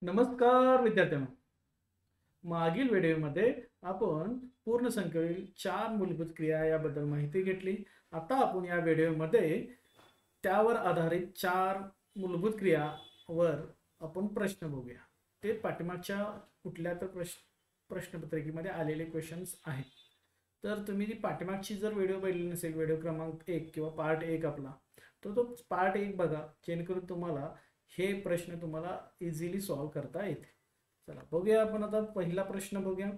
नमस्कार विद्यार्थ्यांनो. मागील व्हिडिओमध्ये आपण पूर्ण संख्येतील चार मूलभूत क्रिया याबद्दल माहिती घेतली. आता आपण या व्हिडिओमध्ये त्यावर आधारित चार मूलभूत क्रियावर आपण प्रश्न बघूया. ते पाठीमागच्या कुठल्या तर प्रश्नपत्रिकेमध्ये आलेले क्वेश्चन्स आहेत. तर तुम्ही ती पाठीमागची जर व्हिडिओ पाहिली नसेल, व्हिडिओ क्रमांक 1 किंवा पार्ट 1 आपला, तर तो पार्ट 1 बघा, जेणेकरून तुम्हाला हे प्रश्न तुम्हाला इझिली सॉल्व्ह करता येते. चला बघूया आपण आता पहिला प्रश्न बघूया.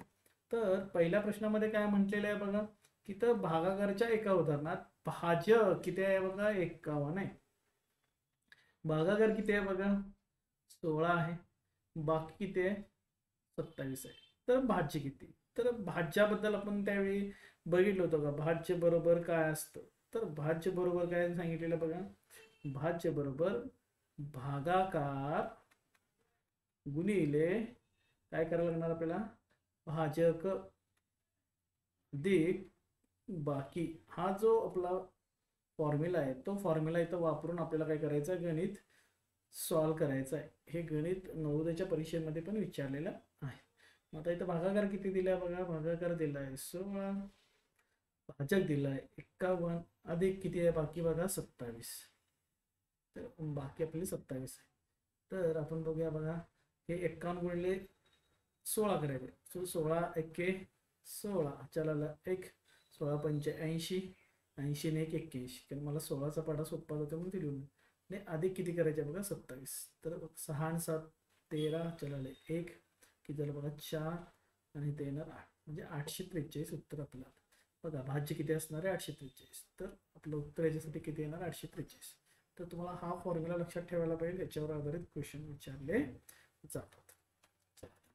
तर पहिल्या प्रश्नामध्ये काय म्हटलेलं आहे बघा, की तर भागाकारच्या एका उदाहरणात भाज्य किती आहे बघा, 51 आहे. भागाकार किती आहे बघा, 16 आहे. बाकी किती आहे, 27 आहे. तर भाज्य किती? तर भाज्याबद्दल आपण त्यावेळी बघितलं होतं का, भाज्य बरोबर काय असतं. तर भाज्य बरोबर काय सांगितलेलं बघा, भाज्य बरोबर भागाकार गुणिले काय करायला लागणार आपल्याला, भाजक अधिक बाकी. हा जो आपला फॉर्म्युला आहे, तो फॉर्म्युला इथं वापरून आपल्याला काय करायचं आहे, गणित सॉल्व्ह करायचं आहे. हे गणित नवोदयच्या परीक्षेमध्ये पण विचारलेलं आहे. मग आता इथं भागाकार किती दिला बघा, भागाकार दिला आहे 16, भाजक दिला आहे 51, अधिक किती आहे बाकी बघा 27. तर बाकी आपली 27 आहे. तर आपण बघूया बघा, हे 51 गुणिले 16 करायचे. सो 16 एके 16, चला एक 16 पंचे 80, 80 ने 1 81. कारण मला 16चा पाढा सोपा होता म्हणून ते लिहून नाही. अधिक किती करायचे बघा 27. तर 6 आणि 7 13, चला एक किती झालं बघा 4 आणि ते येणार 8, म्हणजे 843 उत्तर आपल्याला. बघा भाज्य किती असणार आहे 843. तर आपलं उत्तर याच्यासाठी किती येणार 843. तर तुम्हाला हा फॉर्म्युला लक्षात ठेवायला पाहिजे, याच्यावर आधारित क्वेश्चन विचारले जातात.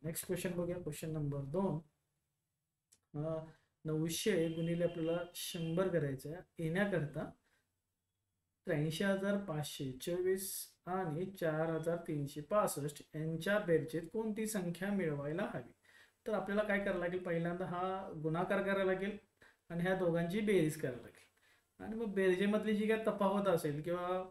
नेक्स्ट क्वेश्चन बघूया. Question number 2. 900 गुणिले आपल्याला 100 करायचं आहे. येण्याकरता 83,524 आणि 4,365 यांच्या बेरजेत कोणती संख्या मिळवायला हवी. तर आपल्याला काय करायला लागेल, पहिल्यांदा हा गुणाकार करायला लागेल आणि ह्या दोघांची बेरीज करायला लागेल. आणि मग बेरजेमधली जी काय तफावत असेल किंवा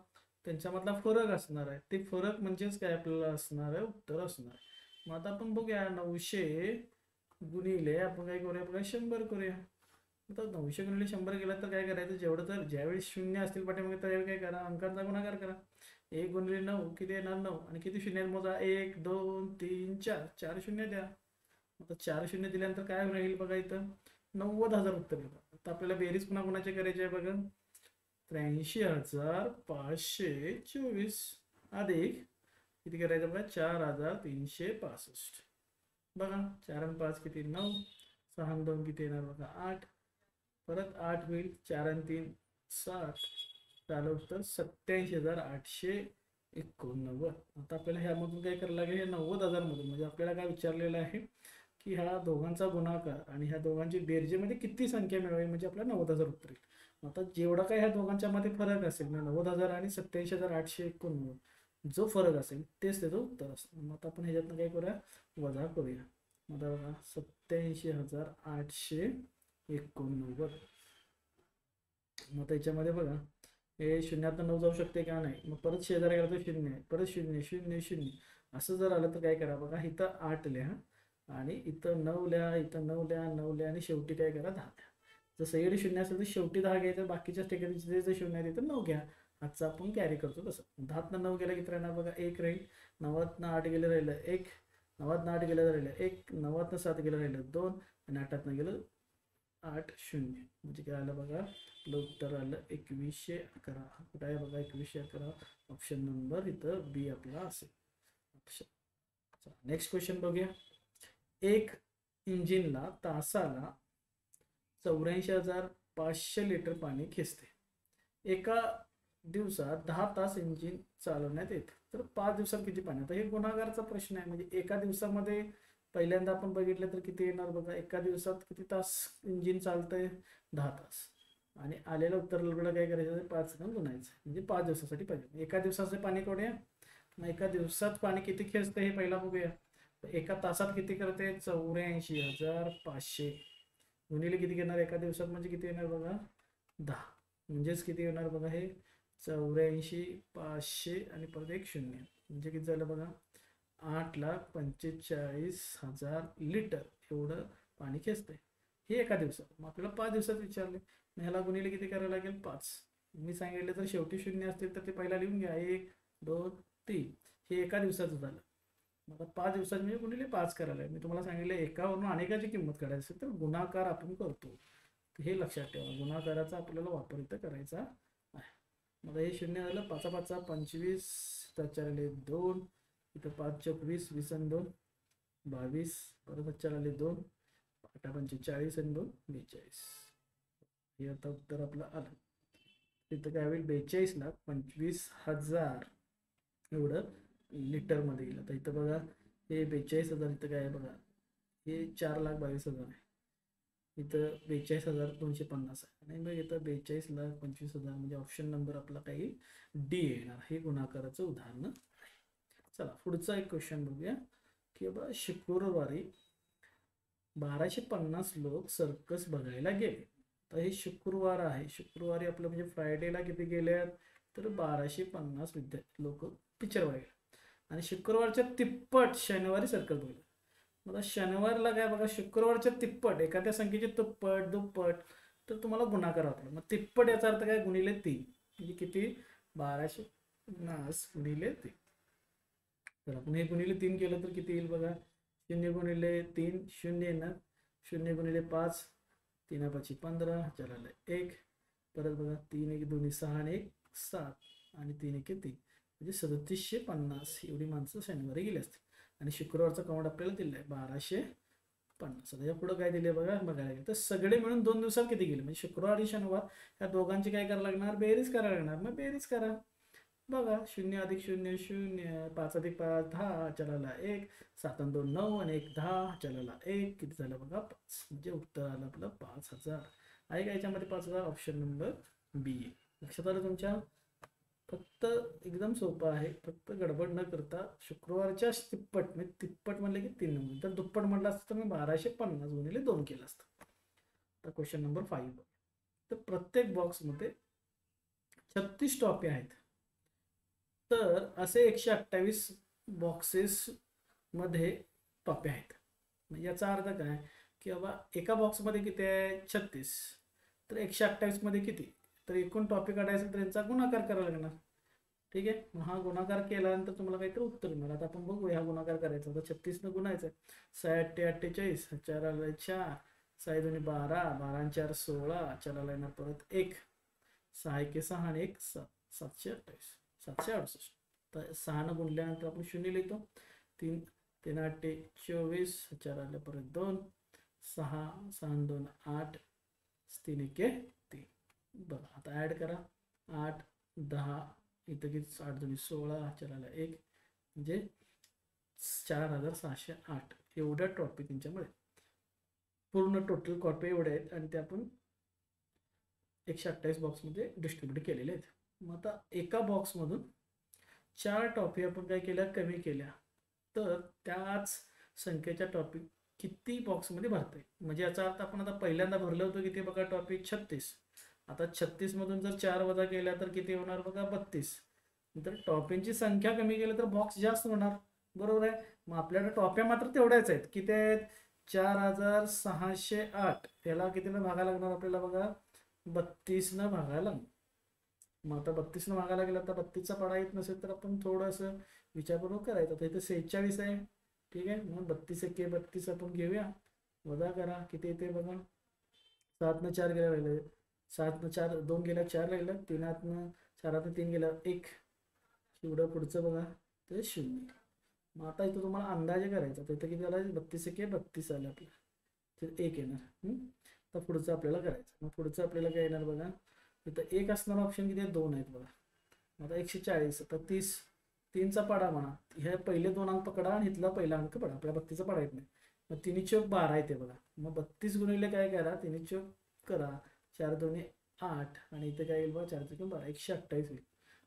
त्यांच्यामधला फरक असणार आहे, ते फरक म्हणजेच काय आपल्याला असणार आहे, उत्तर असणार आहे. मग आता आपण बघूया, 900 गुणिले आपण काय करूया बघा 100 करूया. आता 900 गुणिले 100 केला तर काय करायचं, जेवढं तर ज्यावेळी शून्य असतील पाठीमागे त्यावेळी काय करा, अंकांचा गुणाकार करा. 1 गुणिले 9 किती येणार 9, आणि किती शून्य आहेत मोजा, 1 2 3 4, 4 शून्य द्या. आता 4 शून्य दिल्यानंतर काय राहील बघा, इथं 90,000 उत्तर येतं. आता आपल्याला बेरीज पुन्हा कोणाचे करायचे आहे बघा, 83,524 अधिक किती करायचं बघा 4,365. बघा 4 आणि 5 किती 9, 6 आणि 2 किती येणार बघा 8, परत 8 होईल, 4 आणि 3 7, झालं उत्तर 87,889. आता आपल्याला ह्यामधून काय करायला लागेल, हे 90,000 मधून म्हणजे आपल्याला काय विचारलेलं आहे की ह्या दोघांचा गुणाकार आणि ह्या दोघांची बेरजेमध्ये किती संख्या मिळवावी, म्हणजे आपल्याला 90,000 उत्तर येईल. आता जेवढा काय ह्या दोघांच्या मध्ये फरक असेल, म्हणजे 90,000 आणि 87,889 जो फरक असेल तेच त्याचं उत्तर असतं. मग आता आपण ह्याच्यातनं काय करूया, वजा करूया. मग बघा 87,889. मग त्याच्यामध्ये बघा हे शून्यातनं 9 जाऊ शकते का नाही, मग परत शेजारी गेला तर शून्य आहे, परत शून्य शून्य शून्य असं जर आलं तर काय करा बघा, इथं 8 लिहा आणि इथं 9 लिहा, इथं 9 लिहा, 9 लिहा आणि शेवटी काय करा 10 लिहा. जर सगळी शून्य असेल तर शेवटी 10 घ्यायचं, बाकीच्या ठिकाणी जे शून्य आहे तिथं 9 घ्या. आजचा आपण कॅरी करतो तसं. 10तनं 9 गेला किती राहणार बघा, 1 राहील. 9तनं 8 गेलं राहिलं 1, 9तनं 8 गेलं राहिलं 1, 9तनं 7 गेलं राहिलं 2 आणि 8तनं गेलं 8 शून्य, म्हणजे काय आलं बघा, आपलं उत्तर आलं 2111. कुठं आहे बघा 2111, ऑप्शन नंबर इथं बी आपला असेल ऑप्शन. नेक्स्ट क्वेश्चन बघूया. एक इंजिनला तासाला 84,500 लिटर पाणी खेचते. एका दिवसात 10 तास इंजिन चालवण्यात येते, तर 5 दिवसात किती पाणी. आता हे गुणाकाराचा प्रश्न आहे, म्हणजे एका दिवसामध्ये पहिल्यांदा आपण बघितलं तर किती येणार बघा, एका दिवसात किती तास इंजिन चालतंय, 10 तास. आणि आलेलं उत्तर काय करायचं, 5 ने गुणायचं, म्हणजे 5 दिवसासाठी पाहिजे. एका दिवसाचे पाणी करूया. मग एका दिवसात पाणी किती खेचते हे पहिला बघूया. एका तासात किती करते, 84,500 गुणिले किती घेणार एका दिवसात, म्हणजे किती येणार बघा 10, म्हणजेच किती येणार बघा हे 84,500 आणि परत एक शून्य, म्हणजे किती झालं बघा 8,45,000 लिटर एवढं पाणी खेचतंय. हे एका दिवसात. मग आपल्याला 5 दिवसात विचारले, मग ह्याला गुणिले किती करायला लागेल? 5. मी सांगितलं तर शेवटी शून्य असतील तर ते पहिला लिहून घ्या. 1 2 3. हे एका दिवसाचं झालं. मग आता 5 दिवसात म्हणजे गुणिले 5 करायला आहे. मी तुम्हाला सांगितलं एकावरून अनेकाची किंमत काढायची असेल तर गुणाकार आपण करतो. हे लक्षात ठेवा, गुणाकाराचा आपल्याला वापर इथं करायचा आहे. मग हे शून्य झालं. 5 5 25, 4 आले 2, इथं 5 चौक 20, 20 आणि 2 22, परत 4 आले 2, 8 पंचे 40 आणि 2 42. हे आता उत्तर आपलं आलं. तिथं काय होईल? 42,25,000 एवढं लिटरमध्ये येईल. आता इथं बघा, हे 42,000 इथं काय आहे बघा, हे 4,22,000 आहे. इथं 42,250 आहे आणि मग इथं 42,25,000 म्हणजे ऑप्शन नंबर आपला काही डी येणार. हे गुणाकाराचं उदाहरण आहे. चला पुढचा एक क्वेश्चन बघूया की बाबा शुक्रवारी 1250 लोक सर्कस बघायला गेले. तर हे शुक्रवार आहे. शुक्रवारी आपलं म्हणजे फ्रायडेला किती गेल्यात? तर 1250 विद्यार्थी लोक पिक्चर बघायला. आणि शुक्रवारच्या तिप्पट शनिवारी सर्कस बघायला. मला शनिवारला काय बघा, शुक्रवारच्या तिप्पट एखाद्या संख्येचे तिप्पट दुप्पट तर तुम्हाला गुणाकार वापरा. मग तिप्पट याचा अर्थ काय? गुणिले 3. म्हणजे किती? 1250 गुणिले 3. तर आपण हे गुणिले 3 केलं तर किती येईल बघा? 0 गुणिले 3 0 येणार. 0 गुणिले 5 3 5 15, 4 आलं 1, परत बघा 3 1 2 6 आणि 1 7 आणि 3 1 3 म्हणजे 3750 एवढी माणसं शनिवारी गेली असतील. आणि शुक्रवारचा काउंट आपल्याला दिला आहे 1250. आता या पुढे काय दिले बघा, बघायला गेलं तर सगळे मिळून 2 दिवसात किती गेले? म्हणजे शुक्रवार आणि शनिवार या दोघांची काय करायला लागणार? बेरीज करायला लागणार. मग बेरीज करा बघा. 0 अधिक 0 0, 5 अधिक 5 10, चलाला 1, 7 आणि 2 9 आणि 1 10, चलाला 1, किती झालं बघा? 5. म्हणजे उत्तर आलं आपलं 5,000. आहे का याच्यामध्ये 5,000? ऑप्शन नंबर बी. लक्षात आलं तुमच्या? फक्त एकदम सोपं आहे. फक्त गडबड न करता शुक्रवारच्या तिप्पट म्हणजे तिप्पट म्हणले की 3 नंबर, तर दुप्पट म्हटलं असतं तर मी 1250 गुणिले 2 केलं असतं. तर क्वेश्चन नंबर 5. तर प्रत्येक बॉक्समध्ये 36 टॉपे आहेत. तर असे 128 बॉक्सेस मध्ये टॉपे आहेत. याचा अर्थ काय की बाबा एका बॉक्समध्ये किती आहे? 36. तर 128 मध्ये किती? तर एकूण टॉपे काढायचं तर यांचा गुणाकार करायला लागणार. ठीक आहे. मग हा गुणाकार केल्यानंतर तुम्हाला काहीतरी उत्तर मिळणार. आता आपण बघूया हा गुणाकार करायचा. आता 36 न गुणायचं आहे. 6 8 48, 4 आला 4, 6 2 12, 12 आणि 4 16, 4 आला येणार परत 1, 6 1 6 आणि 1 7, 728, 768. तर 6 न गुणल्यानंतर आपण 0 लिहितो. 3 3 8 24, 4 आले परत 2, 6 6 2 8, 3 1 3. बघा आता ऍड करा. 8 10, इथं किती? 8 2 16, 4 आला 1 म्हणजे 4,608 एवढ्या ट्रॉफी त्यांच्यामुळे. पूर्ण टोटल कॉपी एवढे आहेत आणि ते आपण 128 बॉक्समध्ये डिस्ट्रीब्यूट केलेले आहेत. मग आता एका बॉक्समधून 4 टॉफी आपण काय केल्या? कमी केल्या. तर त्याच संख्येच्या टॉपी किती बॉक्समध्ये भरते? म्हणजे याचा अर्थ आपण आता पहिल्यांदा भरलं होतं किती बघा? टॉपी 36. आता 36 मधून जर 4 वजा केल्या तर किती होणार बघा? 32. तर टॉपींची संख्या कमी केली तर बॉक्स जास्त होणार. बरोबर आहे. मग आपल्याला टॉप्या मात्र तेवढ्याच आहेत. किती आहेत? 4,608. याला कितीनं भागायला लागणार आपल्याला बघा? 32 न भागायला लागणार. मग आता 32 न भागायला गेला तर 32चा पाडा येत नसेल तर आपण थोडंसं विचारपूर्वक करायचं. तर इथं 46 आहे. ठीक आहे. म्हणून 32 1 32 आपण घेऊया. वजा करा. किती येते बघा? 7 न 4 गेल्या राहिलं. 7 न 4 2 गेल्या 4 राहिलं. 3 न 4 3 गेलं 1. एवढं पुढचं बघा ते 0. मग आता इथं तुम्हाला अंदाजे करायचा. तर इथं किती आलं? 32 1 32 आलं आपलं. तर 1 येणार. तर पुढचं आपल्याला करायचं. मग पुढचं आपल्याला काय येणार बघा? इथं 1 असणारा ऑप्शन किती आहे? 2 आहेत बघा. आता 140. आता 30 3चा पाडा म्हणा. हे पहिले 2 अंक पकडा आणि इथला पहिला अंक पडा. आपल्या 32चा पाडा येत नाही. मग 3 चौक 12 येते बघा. मग 32 गुणिले काय करा? 3 चौक करा. 4 2 8 आणि इथे काय येईल बघा? 4 3 12 128 होईल.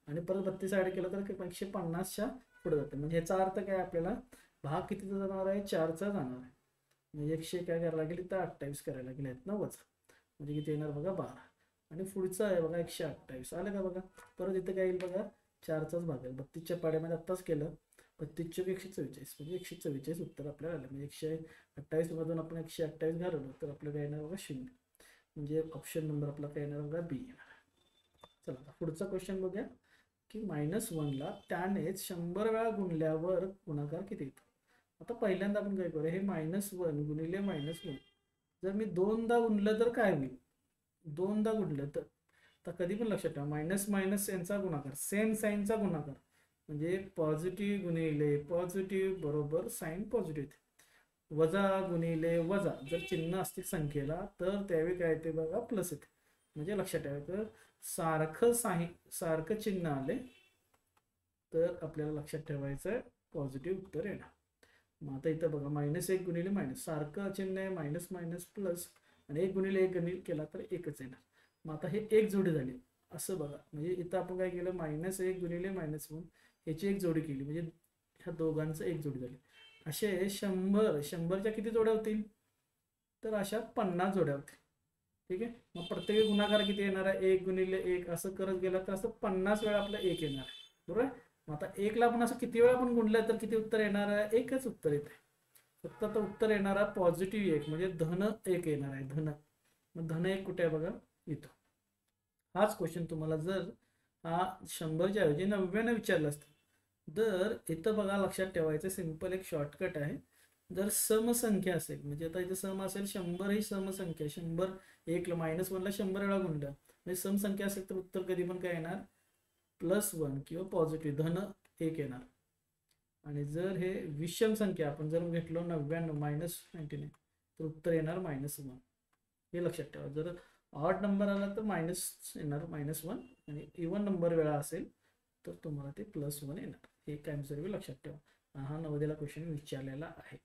आणि परत 32 ऍड केलं तर 150च्या पुढे जाते. म्हणजे ह्याचा अर्थ काय? आपल्याला भाग कितीचा जाणार आहे? 4चा जाणार आहे. म्हणजे 100 काय करायला लागेल? तर 28 करायला लागेल. आहेत ना वजा. म्हणजे किती येणार बघा? 12. आणि पुढचं आहे बघा 128. आलं का बघा? परत इथं काय येईल बघा? 4चाच भाग आहे. 32च्या पाड्यामध्ये आत्ताच केलं. 35 चौक 144 म्हणजे 144 उत्तर आपल्याला आलं. म्हणजे 128 मधून आपण 128 घालवलं तर आपलं काय येणार बघा 0. म्हणजे ऑप्शन नंबर आपला काय येणार बघा बी येणार. चला आता पुढचा क्वेश्चन बघूया की -1ला त्यानेच 100 वेळा गुणल्यावर गुणाकार किती येतो. आता पहिल्यांदा आपण काय करूया, हे -1 गुणिले -1 जर मी दोनदा गुणलं तर काय होईल, दोनदा गुणलं तर कधी पण लक्षात ठेवा मायनस मायनस यांचा गुणाकार सेम साईनचा गुणाकार म्हणजे पॉझिटिव्ह गुणिले पॉझिटिव्ह बरोबर साईन पॉझिटिव्ह. वजा गुणिले वजा जर चिन्ह असतील संख्येला तर त्यावेळी काय येते बघा प्लस येते. म्हणजे लक्षात ठेवायचं सारखं चिन्ह आले तर आपल्याला लक्षात ठेवायचं पॉझिटिव्ह उत्तर येणार. मग आता इथं बघा -1 गुणिले मायनस सारखं चिन्ह आहे मायनस मायनस प्लस आणि 1 गुणिले 1 गणित केला तर एकच येणार. मग आता हे एक जोडी झाली असं बघा. म्हणजे इथं आपण काय केलं -1 गुणिले -1 ह्याची एक जोडी केली म्हणजे ह्या दोघांचं एक जोडी झाली. असे 100च्या किती जोड्या होतील तर अशा 50 जोड्या होतील. ठीक आहे. मग प्रत्येक गुणाकार किती येणार आहे 1 गुणिले 1 असं करत गेला तर असं 50 वेळा आपलं 1 येणार आहे. बरोबर आहे. मग आता 1ला आपण असं किती वेळा पण गुणलं तर किती उत्तर येणार आहे, एकच उत्तर येते. फक्त आता उत्तर येणार आहे पॉझिटिव्ह 1 म्हणजे धन 1 येणार आहे धन. मग धन 1 कुठे आहे बघा इथं. हाच क्वेश्चन तुम्हाला जर हा 100च्या ऐवजी 99 विचारला असतं तर इथं बघा लक्षात ठेवायचं सिंपल एक शॉर्टकट आहे. जर समसंख्या असेल म्हणजे आता इथं सम असेल 100 ही समसंख्या 100 1 -1ला 100 वेळा गुणलं म्हणजे समसंख्या असेल तर उत्तर कधी पण काय येणार +1 किंवा पॉझिटिव्ह धन 1 येणार. आणि जर हे विषम संख्या आपण जर घेतलो 99 -99 तर उत्तर येणार -1. हे लक्षात ठेवा. जर ऑड नंबर आला तर मायनस येणार -1 आणि इवन नंबर वेळा असेल तर तुम्हाला ते +1 येणार. हे कायमस्वरूपी लक्षात ठेवा. हा नवोदयला क्वेश्चन विचारलेला आहे.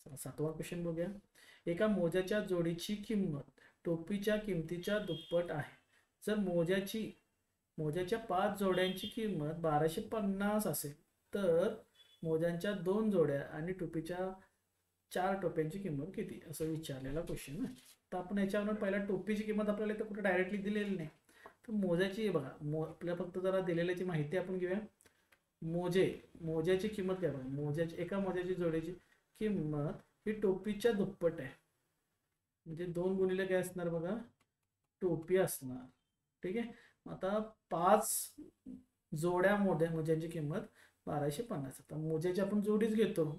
चला 7वा क्वेश्चन बघूया. एका मोजाच्या जोडीची किंमत टोपीच्या किमतीच्या दुप्पट आहे. जर मोजाच्या 5 जोड्यांची किंमत 1250 असेल तर मोजांच्या 2 जोड्या आणि टोपीच्या 4 टोप्यांची किंमत किती असं विचारलेला क्वेश्चन आहे. तर आपण याच्यावर पहिला टोपीची किंमत आपल्याला इथं कुठे डायरेक्टली दिलेली नाही तर मोजाची बघा आपल्याला फक्त जरा दिलेल्याची माहिती आपण घेऊया. मोज्याची किंमत काय बघा एका मोज्याची जोडीची किंमत ही टोपीच्या दुप्पट आहे. म्हणजे 2 गुणिले काय असणार बघा टोपी असणार. ठीक आहे. आता 5 जोड्या मोज्यांची किंमत 1250. आता मोज्याची आपण जोडीच घेतो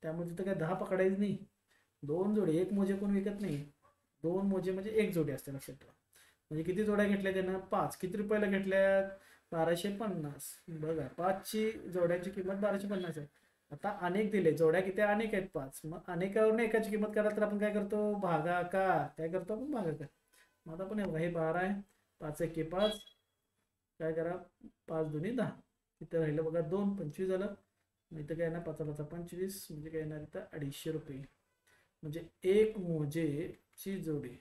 त्यामुळे तिथं काय 10 पकडायचं नाही. 2 जोडी एक मोजे कोण विकत नाही. 2 मोजे म्हणजे एक जोडी असते लक्षात ठेवा. म्हणजे किती जोड्या घेतल्या त्यानं 5. किती रुपयाला घेतल्या 1250. बघा 5ची जोड्याची किंमत 1250 आहे. आता अनेक दिले जोड्या किती अनेक आहेत 5. मग अनेकावरून एकाची किंमत करा तर आपण काय करतो भागाकार काय करतो आपण भागाकार. मग आता आपण हे 12 आहे 5 1 5 काय करा 5 2 10 इथं राहिलं बघा 2 25 झालं. मग इथं काय येणार 5 5 25 म्हणजे काय येणार इथं 250 रुपये. म्हणजे एक मोजेची जोडी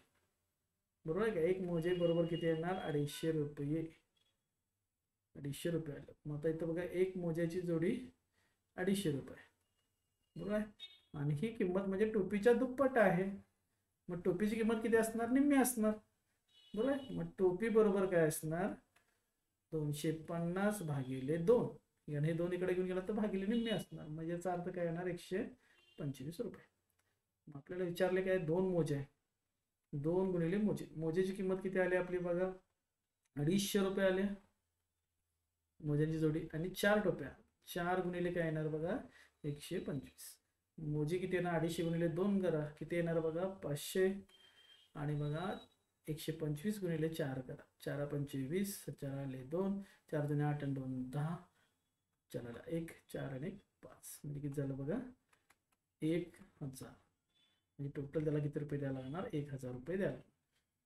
बरोबर आहे का. एक मोजे बरोबर किती येणार 250 रुपये. 250 रुपये आलं. मग आता इथं बघा एक मोज्याची जोडी 250 रुपये बरोबर आहे. आणि ही किंमत म्हणजे टोपीच्या दुप्पट आहे. मग टोपीची किंमत किती असणार निम्मी असणार बरोबर आहे. मग टोपी बरोबर काय असणार 250 भागिले 2 आणि हे 2 इकडे घेऊन गेला तर भागिले निम्मी असणार. म्हणजे याचा अर्थ काय येणार 125 रुपये. आपल्याला विचारले काय 2 मोजे आहे 2 गुणिले मोजेची किंमत किती आली आपली बघा 250 रुपये आले मोज्यांची जोडी. आणि 4 टोप्या 4 गुणिले काय येणार बघा 125. मोजे किती येणार 250 गुणिले 2 करा किती येणार बघा 500. आणि बघा 125 गुणिले 4 करा 4 5 20 4 आले 2 4 2 8 आणि 2 10 4 1 4 आणि 5 म्हणजे किती झालं बघा 1000. म्हणजे टोटल त्याला किती रुपये द्यायला लागणार 1000 रुपये द्यायला.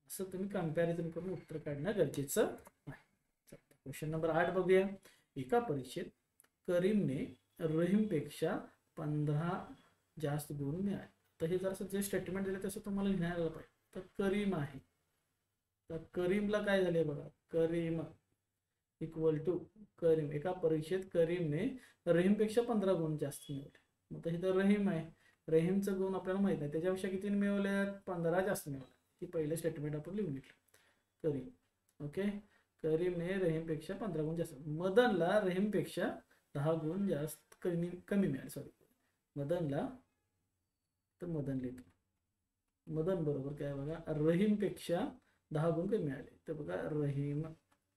असं तुम्ही कंपॅरिझन करून उत्तर काढणं गरजेचं आहे. क्वेश्चन नंबर 8 बघूया. एका परीक्षेत करीमने रहीमपेक्षा 15 जास्त गुण मिळाले. तर हे जरासं जे स्टेटमेंट दिलं तसं तुम्हाला लिहायला पाहिजे. तर करीम आहे तर करीमला काय झाले बघा करीम इक्वल टू करीम एका परीक्षेत करीमने रहीमपेक्षा 15 गुण जास्त मिळवले. मग इथं रहीम आहे रहीमचं गुण आपल्याला माहित आहे त्याच्यापेक्षा किती मिळवले 15 जास्त मिळवले. ही पहिलं स्टेटमेंट आपण लिहून घेतलं करीम. ओके करीमने रहीमपेक्षा 15 गुण जास्त. मदनला रहीमपेक्षा 10 गुण जास्त कमी कमी मिळाले. सॉरी, मदनला, तर मदन लिहितो, मदन बरोबर काय बघा, रहीमपेक्षा 10 गुण कमी मिळाले. तर बघा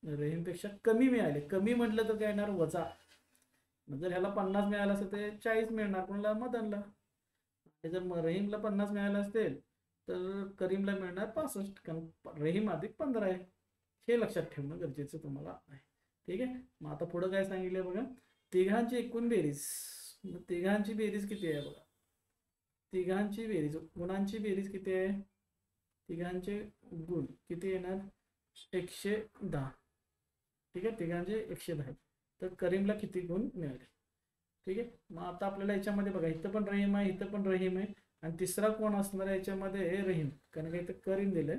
रहीमपेक्षा कमी मिळाले. कमी म्हटलं तर काय येणार, वजा. जर ह्याला 50 मिळालं असेल तर 40 मिळणार कोणाला, मदनला. जर रहीमला 50 मिळालं असेल तर करीमला मिळणार 65, कारण रहीम अधिक 15 आहे. हे लक्षात ठेवणं गरजेचं तुम्हाला आहे. ठीक आहे. मग आता पुढं काय सांगितलंय बघा, तिघांची एकूण बेरीज. तिघांची बेरीज किती आहे बघा, तिघांची बेरीज, गुणांची बेरीज किती आहे, तिघांचे गुण किती येणार, 110. ठीक आहे, तिघांचे 110. तर करीमला किती गुण मिळाले. ठीक आहे. मग आता आपल्याला याच्यामध्ये बघा, इथं पण रहीम आहे, इथं पण रहीम आहे, आणि तिसरा कोण असणार आहे याच्यामध्ये, रहीम. कारण का इथं करीम दिलंय,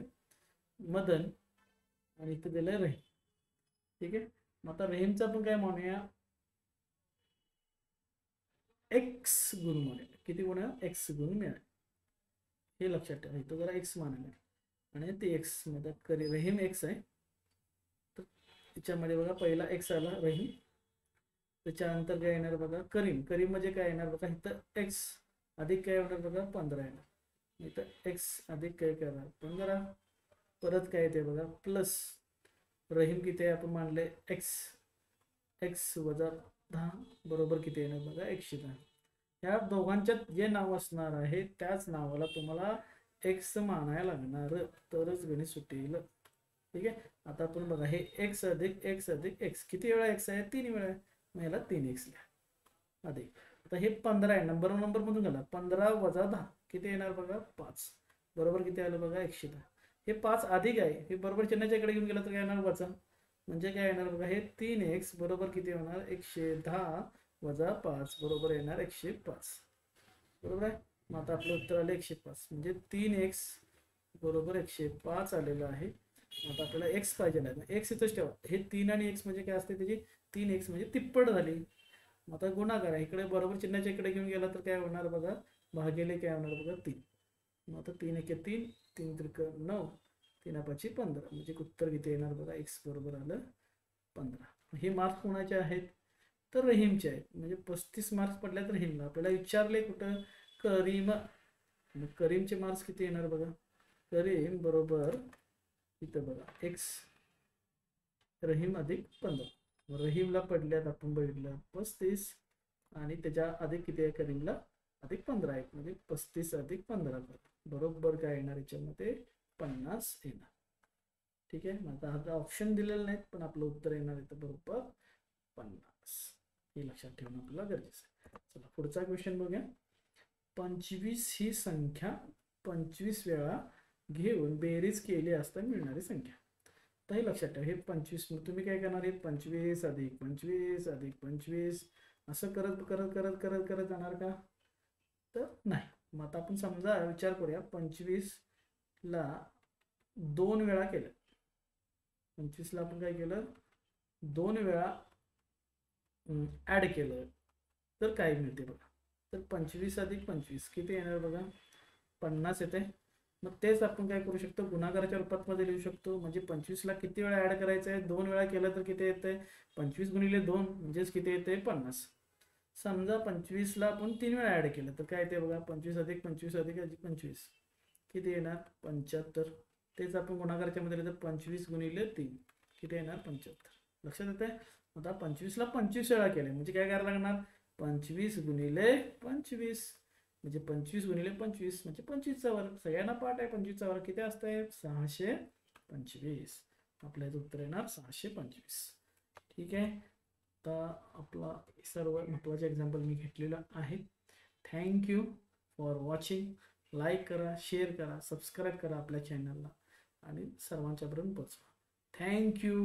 मदन, आणि इथं दिलंय रहीम. ठीक आहे. मग आता रहीमचा पण काय म्हणूया, एक्स गुण म्हणूया. किती गुण आहे, एक्स गुण मिळाले. हे लक्षात ठेवा, इथं जरा एक्स मानायला, आणि ते एक्स मध्ये रहीम एक्स आहे. तर त्याच्यामध्ये बघा पहिला एक्स आला रहीम, त्याच्यानंतर काय येणार बघा, करीम. करीम म्हणजे काय येणार बघा, इथं एक्स अधिक काय होणार बघा, 15 येणार. इथं एक्स अधिक काय करणार, 15. परत काय येते बघा, प्लस रहीम किती आहे आपण मानले, एक्स, एक्स वजा 10 बरोबर किती येणार बघा, 110. या दोघांच्यात जे नाव असणार आहे त्याच नावाला तुम्हाला एक्स मानायला लागणार, तरच गणित सुटेल. ठीक आहे. आता आपण बघा, हे एक्स अधिक एक्स अधिक एक्स, किती वेळा एक्स आहे, 3 वेळा. मग याला 3x लिहा अधिक. आता हे 15 आहे, नंबर मधून गेला, 15 वजा 10 किती येणार बघा, 5 बरोबर किती आलं बघा, 110. हे 5 अधिक आहे, हे बरोबर चिन्हाच्या इकडे घेऊन गेलं तर काय येणार, वजा. म्हणजे काय येणार बघा, हे 3x बरोबर किती होणार, 110 वजा 5 बरोबर येणार 105. बरोबर आहे. मग आता आपलं उत्तर आलं 105, म्हणजे 3x बरोबर 105 आलेलं आहे. आता आपल्याला एक्स पाहिजे नाही, एक्स इथंच ठेवा. हे 3 आणि एक्स म्हणजे काय असते त्याची, 3x म्हणजे तिप्पट झाली. मग आता गुणाकार आहे, इकडे बरोबर चिन्हाच्या इकडे घेऊन गेला तर काय होणार बघा, भागिले काय होणार बघा, 3. मग आता 3 एके 3, 3 त्रिक 9, 3 5 15, म्हणजे उत्तर किती येणार बघा, एक्स बरोबर आलं 15. हे मार्क्स कोणाचे आहेत, तर रहीमचे आहेत. म्हणजे 35 मार्क्स पडले तर रहीमला. आपल्याला विचारले कुठं, करीम. मग करीमचे मार्क्स किती येणार बघा, करीम बरोबर इथं बघा, एक्स रहीम अधिक 15. रहीमला पडल्यात आपण बघितलं 35, आणि त्याच्या अधिक किती आहे, करीमला अधिक 15 आहे, म्हणजे 35 अधिक 15 बरोबर काय येणार याच्यामध्ये, 50 येणार. ठीक आहे. मग आता ऑप्शन दिलेलं नाहीत, पण आपलं उत्तर येणार इथं बरोबर 50. हे लक्षात ठेवणं आपल्याला गरजेचं आहे. चला पुढचा क्वेश्चन बघूया. 25 ही संख्या 25 वेळा घेऊन बेरीज केली असता मिळणारी संख्या. तर हे लक्षात ठेवा, हे 25 तुम्ही काय करणार, हे 25 अधिक 25 अधिक 25 असं करत करत करत करत करत जाणार का, तर नाही. मग आता आपण समजा विचार करूया, 25 ला 2 वेळा केलं, 25 ला आपण काय केलं, 2 वेळा ऍड केलं तर काय मिळते बघा. तर 25 अधिक 25 किती येणार बघा, 50 येते. मग तेच आपण काय करू शकतो, गुणाकाराच्या रूपात मध्ये लिहू शकतो. म्हणजे 25 ला किती वेळा ऍड करायचं आहे, 2 वेळा केलं तर किती येते, 25 गुणिले 2 म्हणजेच किती येते, 50. समजा 25 ला आपण 3 वेळा ऍड केलं तर काय येते बघा, 25 अधिक 25 अधिक अधिक 25 किती येणार, 75. तेच आपण गुणाकाराच्या मध्ये लिहिलं तर 25 गुणिले 3 किती येणार, 75. लक्षात येते. आता 25 ला 25 वेळा केले म्हणजे काय करायला लागणार, 25 गुणिले 25 म्हणजे 25 गुणिले 25 म्हणजे 25चा वर्ग. सगळ्यांना पाठ आहे 25चा वर्ग किती असतंय, 625. आपल्या इथं उत्तर येणार 625. ठीक आहे. आता आपला सर्व महत्त्वाचे एक्झाम्पल मी घेतलेलं आहे. Thank you for watching. लाईक करा, शेअर करा, सबस्क्राईब करा आपल्या चॅनलला, आणि सर्वांच्यापर्यंत पोहोचवा. थँक्यू.